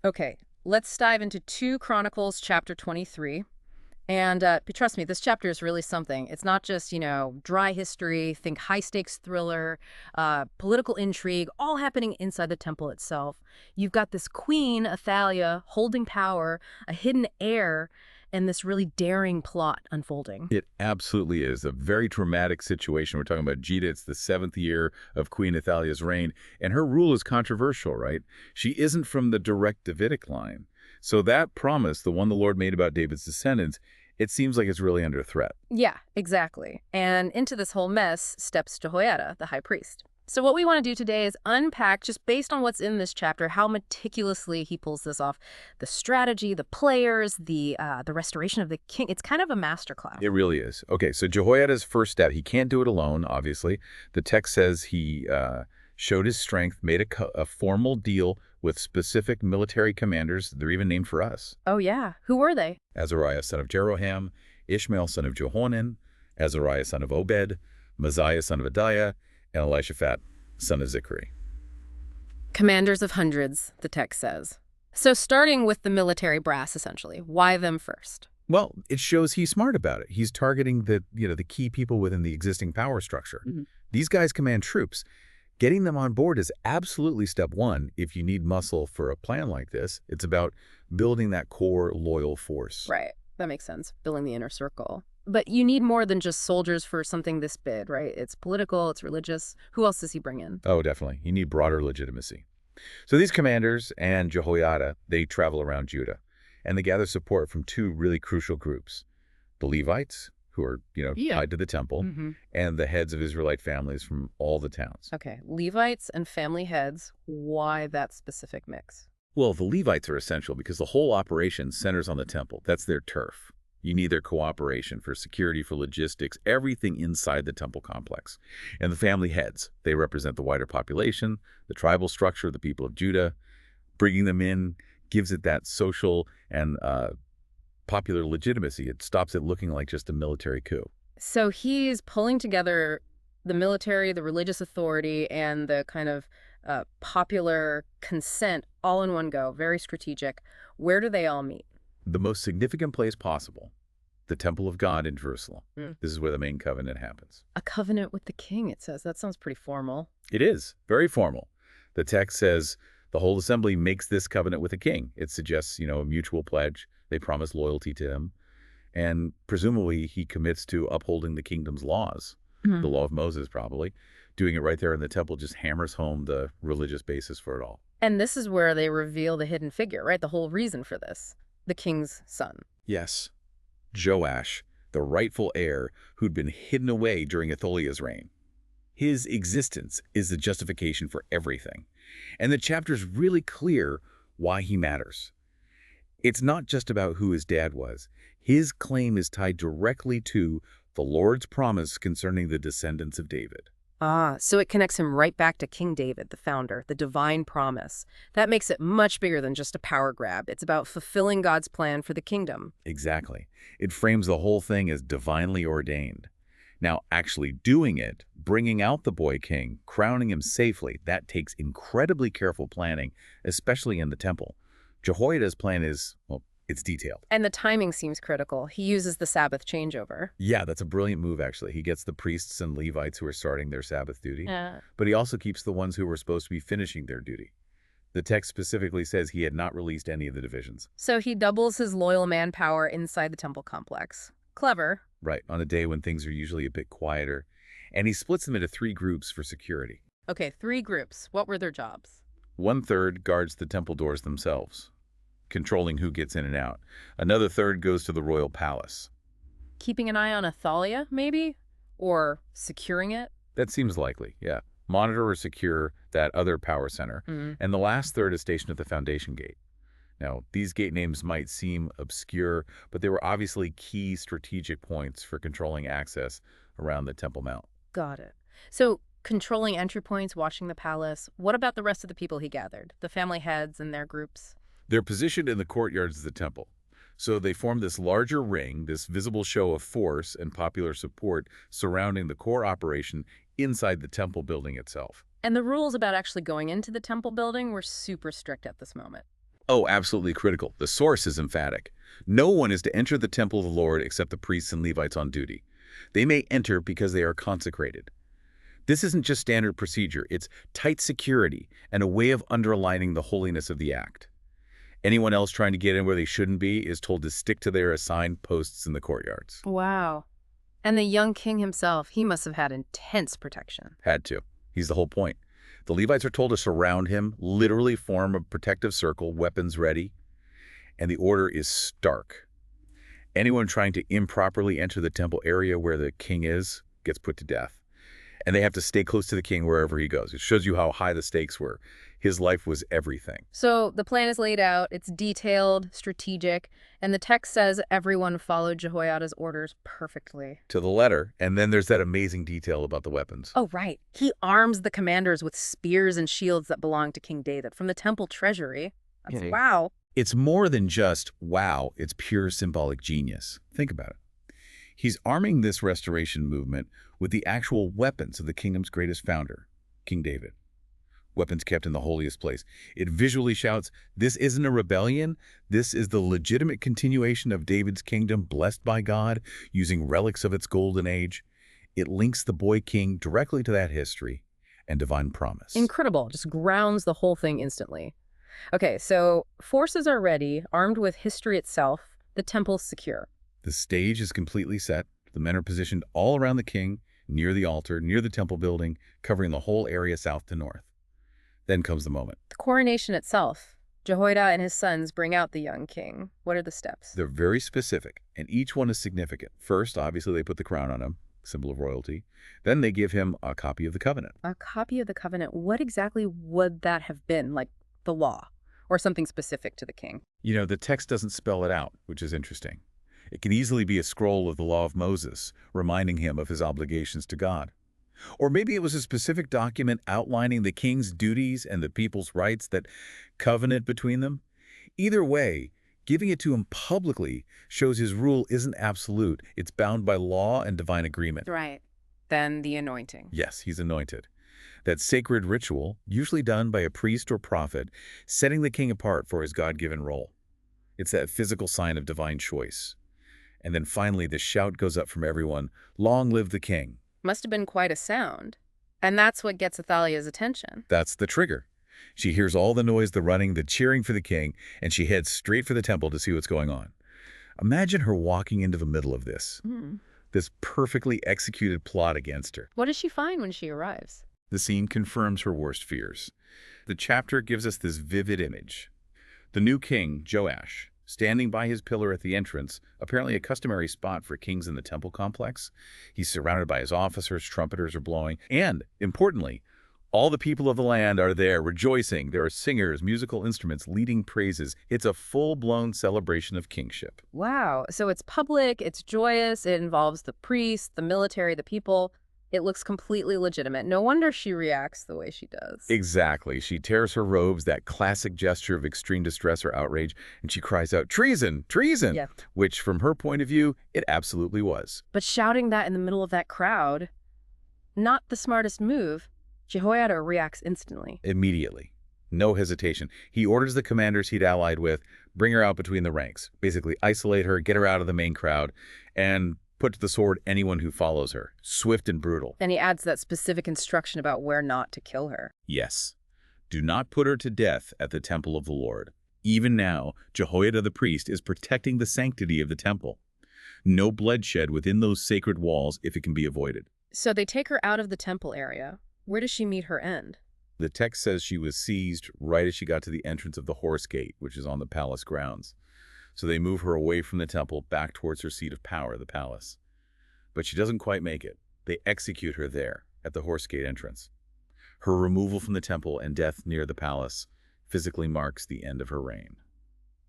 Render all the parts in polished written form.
Okay, let's dive into 2 Chronicles chapter 23. And trust me, this chapter is really something. It's not just, dry history, think high-stakes thriller, political intrigue, all happening inside the temple itself. You've got this queen, Athaliah, holding power, a hidden heir, and this really daring plot unfolding. It absolutely is a very traumatic situation. We're talking about Judah. It's the 7th year of Queen Athaliah's reign, and her rule is controversial, right? She isn't from the direct Davidic line. So that promise, the one the Lord made about David's descendants, it seems like it's really under threat. Yeah, exactly. And into this whole mess steps Jehoiada, the high priest. So what we want to do today is unpack, just based on what's in this chapter, how meticulously he pulls this off. The strategy, the players, the restoration of the king. It's kind of a masterclass. It really is. Okay, so Jehoiada's first step, he can't do it alone, obviously. The text says he showed his strength, made a formal deal with specific military commanders. They're even named for us. Oh, yeah. Who were they? Azariah, son of Jeroham, Ishmael, son of Jehonan, Azariah, son of Obed, Messiah, son of Adiah, and Elishaphat, son of Zichri. Commanders of hundreds, the text says. So starting with the military brass, essentially. Why them first? Well, it shows he's smart about it. He's targeting the key people within the existing power structure. These guys command troops. Getting them on board is absolutely step one if you need muscle for a plan like this. It's about building that core loyal force. Right. That makes sense. Building the inner circle. But you need more than just soldiers for something this big, right? It's political, it's religious. Who else does he bring in? Oh, definitely. You need broader legitimacy. So these commanders and Jehoiada, they travel around Judah, and they gather support from 2 really crucial groups. The Levites, who are, tied to the temple, and the heads of Israelite families from all the towns. Okay, Levites and family heads. Why that specific mix? Well, the Levites are essential because the whole operation centers on the temple. That's their turf. You need their cooperation for security, for logistics, everything inside the temple complex. And the family heads, they represent the wider population, the tribal structure of the people of Judah. Bringing them in gives it that social and popular legitimacy. It stops it looking like just a military coup. So he's pulling together the military, the religious authority, and the kind of popular consent all in one go. Very strategic. Where do they all meet? The most significant place possible, the Temple of God in Jerusalem. This is where the main covenant happens. A covenant with the king, it says. That sounds pretty formal. It is, very formal. The text says the whole assembly makes this covenant with the king. It suggests, a mutual pledge. They promise loyalty to him. And presumably he commits to upholding the kingdom's laws, the law of Moses probably. Doing it right there in the temple just hammers home the religious basis for it all. And this is where they reveal the hidden figure, right? The whole reason for this. The king's son. Yes, Joash, the rightful heir who'd been hidden away during Athaliah's reign. His existence is the justification for everything. And the chapter's really clear why he matters. It's not just about who his dad was. His claim is tied directly to the Lord's promise concerning the descendants of David. Ah, so it connects him right back to King David, the founder, the divine promise. That makes it much bigger than just a power grab. It's about fulfilling God's plan for the kingdom. Exactly. It frames the whole thing as divinely ordained. Now, actually doing it, bringing out the boy king, crowning him safely, that takes incredibly careful planning, especially in the temple. Jehoiada's plan is, well, it's detailed. And the timing seems critical. He uses the Sabbath changeover. Yeah, that's a brilliant move, actually. He gets the priests and Levites who are starting their Sabbath duty, Yeah. but he also keeps the ones who were supposed to be finishing their duty. The text specifically says he had not released any of the divisions. So he doubles his loyal manpower inside the temple complex. Clever. Right, on a day when things are usually a bit quieter. And he splits them into 3 groups for security. Okay, 3 groups. What were their jobs? 1/3 guards the temple doors themselves, controlling who gets in and out. Another 1/3 goes to the royal palace. Keeping an eye on Athaliah, maybe? Or securing it? That seems likely, yeah. Monitor or secure that other power center. And the last 1/3 is stationed at the foundation gate. Now, these gate names might seem obscure, but they were obviously key strategic points for controlling access around the Temple Mount. Got it. So controlling entry points, watching the palace. What about the rest of the people he gathered? The family heads and their groups? They're positioned in the courtyards of the temple. So they form this larger ring, this visible show of force and popular support surrounding the core operation inside the temple building itself. And the rules about actually going into the temple building were super strict at this moment. Oh, absolutely critical. The source is emphatic. No one is to enter the temple of the Lord except the priests and Levites on duty. They may enter because they are consecrated. This isn't just standard procedure, it's tight security and a way of underlining the holiness of the act. Anyone else trying to get in where they shouldn't be is told to stick to their assigned posts in the courtyards. Wow. And the young king himself, he must have had intense protection. Had to. He's the whole point. The Levites are told to surround him, literally form a protective circle, weapons ready, and the order is stark. Anyone trying to improperly enter the temple area where the king is gets put to death. And they have to stay close to the king wherever he goes. It shows you how high the stakes were. His life was everything. So the plan is laid out, it's detailed, strategic, and the text says everyone followed Jehoiada's orders perfectly. To the letter. And then there's that amazing detail about the weapons. Oh, right. He arms the commanders with spears and shields that belonged to King David from the temple treasury. That's wow. It's more than just, wow, it's pure symbolic genius. Think about it. He's arming this restoration movement with the actual weapons of the kingdom's greatest founder, King David. Weapons kept in the holiest place. It visually shouts, this isn't a rebellion. This is the legitimate continuation of David's kingdom, blessed by God, using relics of its golden age. It links the boy king directly to that history and divine promise. Incredible. Just grounds the whole thing instantly. Okay, so forces are ready, armed with history itself. The temple's secure. The stage is completely set. The men are positioned all around the king, near the altar, near the temple building, covering the whole area south to north. Then comes the moment. The coronation itself. Jehoiada and his sons bring out the young king. What are the steps? They're very specific, and each one is significant. First, obviously, they put the crown on him, symbol of royalty. Then they give him a copy of the covenant. A copy of the covenant. What exactly would that have been? Like the law or something specific to the king? You know, the text doesn't spell it out, which is interesting. It could easily be a scroll of the law of Moses, reminding him of his obligations to God. Or maybe it was a specific document outlining the king's duties and the people's rights, that covenant between them. Either way, giving it to him publicly shows his rule isn't absolute. It's bound by law and divine agreement. Right. Then the anointing. Yes, he's anointed. That sacred ritual, usually done by a priest or prophet, setting the king apart for his God-given role. It's that physical sign of divine choice. And then finally, the shout goes up from everyone, "Long live the king." Must have been quite a sound. And that's what gets Athaliah's attention. That's the trigger. She hears all the noise, the running, the cheering for the king, and she heads straight for the temple to see what's going on. Imagine her walking into the middle of this. This perfectly executed plot against her. What does she find when she arrives? The scene confirms her worst fears. The chapter gives us this vivid image. The new king, Joash, standing by his pillar at the entrance, apparently a customary spot for kings in the temple complex. He's surrounded by his officers, trumpeters are blowing, and, importantly, all the people of the land are there rejoicing. There are singers, musical instruments, leading praises. It's a full-blown celebration of kingship. Wow. So it's public, it's joyous, it involves the priests, the military, the people. It looks completely legitimate. No wonder she reacts the way she does. Exactly. She tears her robes, that classic gesture of extreme distress or outrage, and she cries out, "Treason! Treason!" Yeah. Which, from her point of view, it absolutely was. But shouting that in the middle of that crowd, not the smartest move. Jehoiada reacts instantly. Immediately. No hesitation. He orders the commanders he'd allied with, bring her out between the ranks. Basically, isolate her, get her out of the main crowd, and put to the sword anyone who follows her. Swift and brutal. And he adds that specific instruction about where not to kill her. Yes. Do not put her to death at the temple of the Lord. Even now, Jehoiada the priest is protecting the sanctity of the temple. No bloodshed within those sacred walls if it can be avoided. So they take her out of the temple area. Where does she meet her end? The text says she was seized right as she got to the entrance of the horse gate, which is on the palace grounds. So they move her away from the temple back towards her seat of power, the palace. But she doesn't quite make it. They execute her there, at the horse gate entrance. Her removal from the temple and death near the palace physically marks the end of her reign.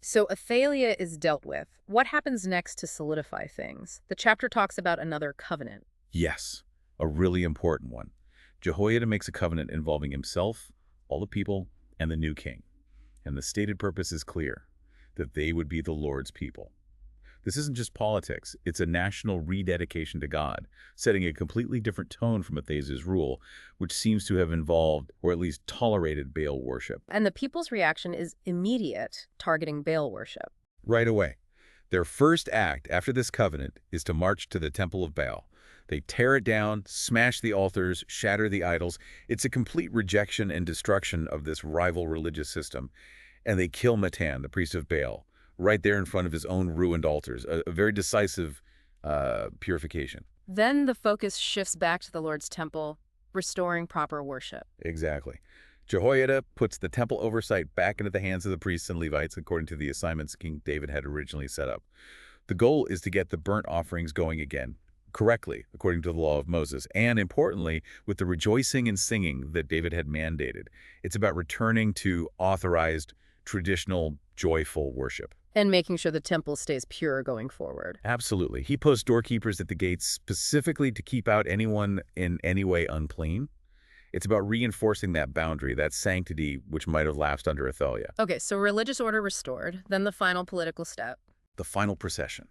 So Athaliah is dealt with. What happens next to solidify things? The chapter talks about another covenant. Yes, a really important one. Jehoiada makes a covenant involving himself, all the people, and the new king. And the stated purpose is clear, that they would be the Lord's people. This isn't just politics. It's a national rededication to God, setting a completely different tone from Athasia's rule, which seems to have involved, or at least tolerated, Baal worship. And the people's reaction is immediate, targeting Baal worship. Right away. Their first act after this covenant is to march to the temple of Baal. They tear it down, smash the altars, shatter the idols. It's a complete rejection and destruction of this rival religious system. And they kill Matan, the priest of Baal, right there in front of his own ruined altars, a very decisive purification. Then the focus shifts back to the Lord's temple, restoring proper worship. Exactly. Jehoiada puts the temple oversight back into the hands of the priests and Levites according to the assignments King David had originally set up. The goal is to get the burnt offerings going again, correctly, according to the law of Moses, and importantly, with the rejoicing and singing that David had mandated. It's about returning to authorized, traditional, joyful worship. And making sure the temple stays pure going forward. Absolutely. He posts doorkeepers at the gates specifically to keep out anyone in any way unclean. It's about reinforcing that boundary, that sanctity which might have lapsed under Athaliah. Okay, so religious order restored, then the final political step. The final procession.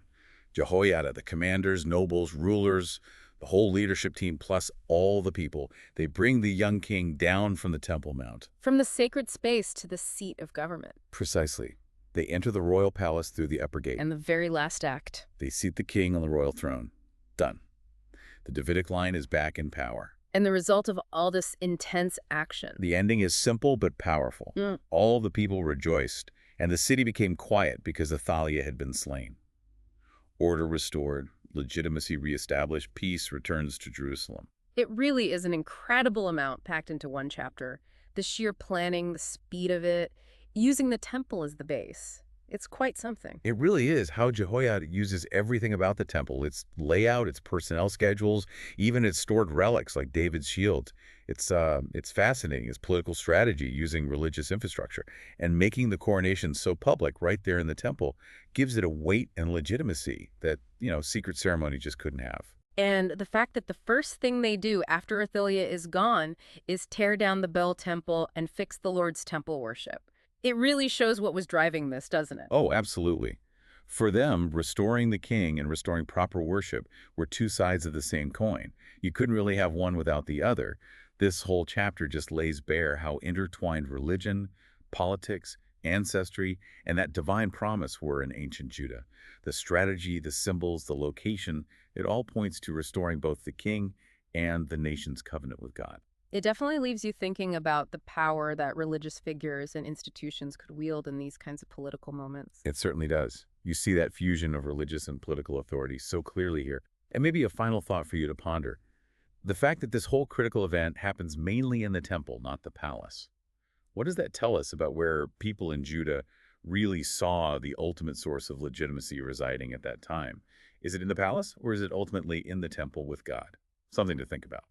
Jehoiada, the commanders, nobles, rulers, the whole leadership team, plus all the people, they bring the young king down from the Temple Mount. From the sacred space to the seat of government. Precisely. They enter the royal palace through the upper gate. And the very last act. They seat the king on the royal throne. Done. The Davidic line is back in power. And the result of all this intense action. The ending is simple but powerful. All the people rejoiced, and the city became quiet because Athaliah had been slain. Order restored, legitimacy reestablished, peace returns to Jerusalem. It really is an incredible amount packed into one chapter. The sheer planning, the speed of it, using the temple as the base. It's quite something. It really is how Jehoiada uses everything about the temple, its layout, its personnel schedules, even its stored relics like David's shield. It's fascinating, his political strategy using religious infrastructure. And making the coronation so public right there in the temple gives it a weight and legitimacy that, secret ceremony just couldn't have. And the fact that the first thing they do after Athaliah is gone is tear down the Baal temple and fix the Lord's temple worship. It really shows what was driving this, doesn't it? Oh, absolutely. For them, restoring the king and restoring proper worship were two sides of the same coin. You couldn't really have one without the other. This whole chapter just lays bare how intertwined religion, politics, ancestry, and that divine promise were in ancient Judah. The strategy, the symbols, the location, it all points to restoring both the king and the nation's covenant with God. It definitely leaves you thinking about the power that religious figures and institutions could wield in these kinds of political moments. It certainly does. You see that fusion of religious and political authority so clearly here. And maybe a final thought for you to ponder. The fact that this whole critical event happens mainly in the temple, not the palace. What does that tell us about where people in Judah really saw the ultimate source of legitimacy residing at that time? Is it in the palace, or is it ultimately in the temple with God? Something to think about.